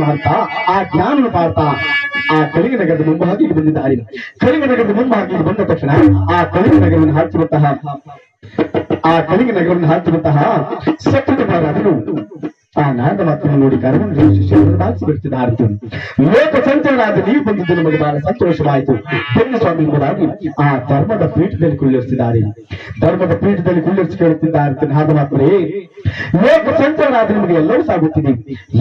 ಮಾಡ್ತಾ ಆ ಜ್ಞಾನ ಪಾಡ್ತಾ ಆ ಕಳಿಂಗ ನಗರದ ಮುಂಭಾಗಿಗೆ ಬಂದಿದ್ದಾರೆ. ಕಳಿಂಗ ನಗರದ ಮುಂಭಾಗಿಗೆ ಬಂದ ತಕ್ಷಣ ಆ ಕಳಿಂಗ ನಗರವನ್ನು ಹಾಕಿರುವಂತಹ ಸತ್ಯದ ಮಹಾರಾಜರು ಆ ನಾರದ ಮಾತನ್ನು ನೋಡಿ ಕರವನ್ನು ಶಿಷ್ಯರನ್ನು ದಾಚಿ ಬಿಡ್ತಿದ್ದಾರೆ. ಲೋಕ ಸಂಚಲನಾದ ನೀವು ಬಂದಿದ್ದು ನಮಗೆ ಬಹಳ ಸಂತೋಷವಾಯಿತು. ಸ್ವಾಮಿ ಎಂಬುದಾಗಿ ಆ ಧರ್ಮದ ಪೀಠದಲ್ಲಿ ಕುಳ್ಳಿರಿಸಿದ್ದಾರೆ. ಧರ್ಮದ ಪೀಠದಲ್ಲಿ ಕುಳ್ಳಿರಿಸಿ ಕೇಳುತ್ತಿದ್ದಾರೆ ನಾರದ ಮಾತರೇ, ಲೋಕ ಸಂಚಲನಾದ ನಿಮಗೆ ಎಲ್ಲವೂ ಸಾಗುತ್ತಿದೆ.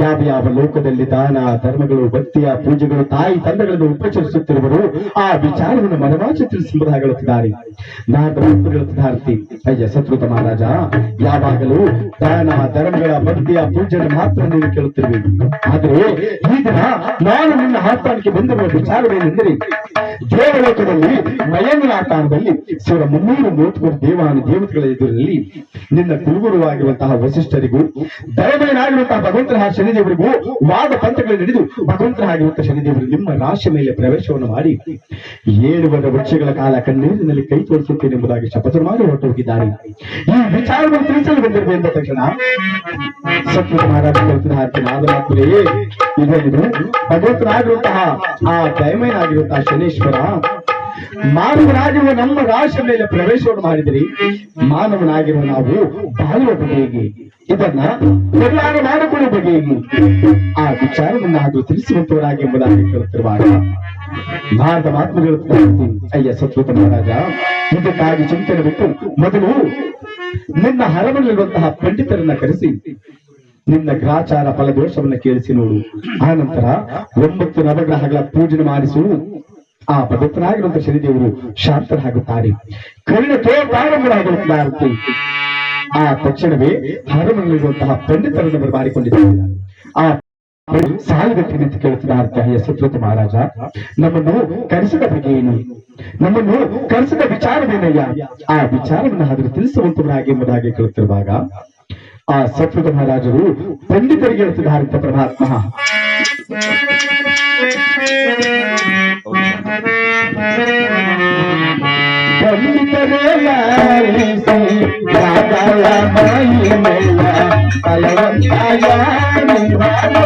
ಯಾವ ಯಾವ ಲೋಕದಲ್ಲಿ ದಾನ ಧರ್ಮಗಳು ಭಕ್ತಿಯ ಪೂಜೆಗಳು ತಾಯಿ ತಂದೆಗಳನ್ನು ಉಪಚರಿಸುತ್ತಿರುವರು ಆ ವಿಚಾರವನ್ನು ಮನವಾಚ ತಿಳಿಸುವುದಾಗಿ ಹೇಳುತ್ತಿದ್ದಾರೆ. ನಾರದ ಮಾತು ಹೇಳುತ್ತಿದ್ದಾರೆ, ಅಯ್ಯ ಸತ್ಕೃತ ಮಹಾರಾಜ, ಯಾವಾಗಲೂ ದಾನ ಧರ್ಮಗಳ ಭಕ್ತಿಯ ಪೂಜೆಯನ್ನು ಮಾತ್ರ ನೀವು ಕೇಳುತ್ತಿರುವೆ. ಆದರೆ ಈ ದಿನ ನಾನು ನಿನ್ನ ಆಸ್ಥಾನಕ್ಕೆ ಬಂದಿರುವ ವಿಚಾರವೇನೆಂದರೆ, ದೇವಲೋಕದಲ್ಲಿ ಮಯಂಗನಾಥಾನದಲ್ಲಿ 333 ದೇವಾನು ದೇವತೆಗಳ ಎದುರಲ್ಲಿ ನಿನ್ನ ಕುರುಗುರುವಾಗಿರುವಂತಹ ವಸಿಷ್ಠರಿಗೂ ದೈವನಾಗಿರುವಂತಹ ಭಗವಂತನ ಶನಿದೇವರಿಗೂ ವಾದ ಪಂಥಗಳು ನಡೆದು ಭಗವಂತನಾಗಿರುವಂತಹ ಶನಿದೇವರು ನಿಮ್ಮ ರಾಶಿ ಮೇಲೆ ಪ್ರವೇಶವನ್ನು ಮಾಡಿ 7 ವರ್ಷಗಳ ಕಾಲ ಕಣ್ಣೀರಿನಲ್ಲಿ ಕೈ ತೋರಿಸುತ್ತೇನೆ ಎಂಬುದಾಗಿ ಶಪಥ ಮಾಡಿ ಹೊರಟು ಹೋಗಿದ್ದಾರೆ. ಈ ವಿಚಾರವನ್ನು ತಿಳಿಸಲು ಬಂದಿರುವೆ ಎಂದ ತಕ್ಷಣ ಸತ್ಯ ಮಹಾರಾಜ ಹೇಳ್ತಿದ್ದಾರೆ, ನಾದಮಾತ್ಮರೇ, ಇದನ್ನು ಭಗವಂತನಾಗಿರುವಂತಹ ಆ ದೈವನಾಗಿರುವಂತಹ ಶನೇಶ್ವರ ಮಾನವನಾಗಿರುವ ನಮ್ಮ ರಾಶಿಯ ಮೇಲೆ ಪ್ರವೇಶವನ್ನು ಮಾಡಿದರೆ ಮಾನವನಾಗಿರುವ ನಾವು ಬಾಳುವ ಬಗೆಗೆ, ಇದನ್ನ ನಿರ್ಧಾರ ಮಾಡಿಕೊಳ್ಳುವ ಬಗೆಗೆ ಆ ವಿಚಾರವನ್ನು ಅದು ತಿಳಿಸುವಂತವರಾಗಿ ಎಂಬುದಾಗಿ ಕೇಳುತ್ತಿರುವಾಗ ನಾರದ ಮಾತು ಹೇಳುತ್ತಾರೆ, ಅಯ್ಯ ಸತ್ವತ ಮಹಾರಾಜ, ಇದಕ್ಕಾಗಿ ಚಿಂತನೆ ಬಿಟ್ಟು ಮೊದಲು ನಿನ್ನ ಹರಮಲ್ಲಿರುವಂತಹ ಪಂಡಿತರನ್ನ ಕರೆಸಿ ನಿನ್ನ ಗ್ರಾಚಾರ ಫಲದೋಷವನ್ನು ಕೇಳಿಸಿ ನೋಡು. ಆ ನಂತರ 9 ನವಗ್ರಹಗಳ ಪೂಜನೆ ಮಾಡಿಸು. ಆ ಭಗವಂತನಾಗಿರುವಂತಹ ಶನಿದೇವರು ಶಾಂತರಾಗುತ್ತಾರೆ. ಕರುಣ ತೋರಾರಂಭರಾಗುತ್ತಾರೆ. ಆ ತಕ್ಷಣವೇ ಹರಮಲ್ಲಿರುವಂತಹ ಪಂಡಿತರನ್ನು ಬರಮಾಡಿಕೊಂಡಿದ್ದಾರೆ. ಆ ಸಾಲುಗಟ್ಟಿ ನಿಂತು ಕೇಳುತ್ತಿದ್ದಾರೆ, ಸತ್ವತ ಮಹಾರಾಜ, ನಮ್ಮನ್ನು ಕರೆಸಿದ ಬಗೆ ಏನು, ನಮ್ಮನ್ನು ಕರೆಸಿದ ವಿಚಾರವೇನಯ್ಯ, ಆ ವಿಚಾರವನ್ನು ಆದರೂ ತಿಳಿಸುವಂತವರಾಗಿ ಎಂಬುದಾಗಿ ಕೇಳುತ್ತಿರುವಾಗ ಆ ಸತ್ವತ ಮಹಾರಾಜರು ಪಂಡಿತರಿಗೆ ಹೇಳ್ತಿದ್ದಾರೆ, ಪರಮಾತ್ಮ ಬಲವಂತಾಯ ನೀವಾಗೋ.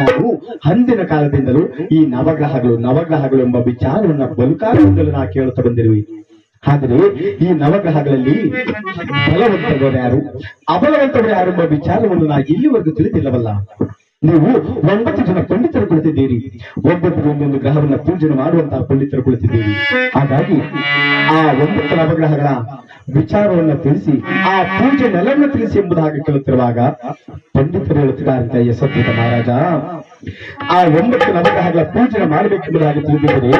ನಾವು ಅಂದಿನ ಕಾಲದಿಂದಲೂ ಈ ನವಗ್ರಹಗಳು ಎಂಬ ವಿಚಾರವನ್ನ ಬಲುಕಾಲದಿಂದಲೂ ನಾವು ಕೇಳುತ್ತಾ ಬಂದಿರುವೆ. ಆದರೆ ಈ ನವಗ್ರಹಗಳಲ್ಲಿ ಬಲವಂತರು ಯಾರು ಅಬಲವಂತರು ಯಾರು ಎಂಬ ವಿಚಾರವನ್ನು ನಾವು ಇಲ್ಲಿವರೆಗೂ ತಿಳಿದಿಲ್ಲವಲ್ಲ. ನೀವು 9 ಜನ ಪಂಡಿತರು ಕುಳಿತಿದ್ದೀರಿ, ಒಬ್ಬೊಬ್ಬರು ಒಂದೊಂದು ಗ್ರಹವನ್ನ ಪೂಜನೆ ಮಾಡುವಂತಹ ಪಂಡಿತರು ಕುಳಿತಿದ್ದೀರಿ. ಹಾಗಾಗಿ ಆ 9 ನವಗ್ರಹಗಳ ವಿಚಾರವನ್ನು ತಿಳಿಸಿ ಆ ಪೂಜೆ ನೆಲವನ್ನು ತಿಳಿಸಿ ಎಂಬುದಾಗಿ ಕೇಳುತ್ತಿರುವಾಗ ಪಂಡಿತರು ಹೇಳುತ್ತಿದ್ದಾರೆ, ಯಶೋಧೃತ ಮಹಾರಾಜ, ಆ 9 ನವಗ್ರಹಗಳ ಪೂಜನೆ ಮಾಡಬೇಕೆಂಬುದಾಗಿ ತಿಳಿದಿದ್ದರೆ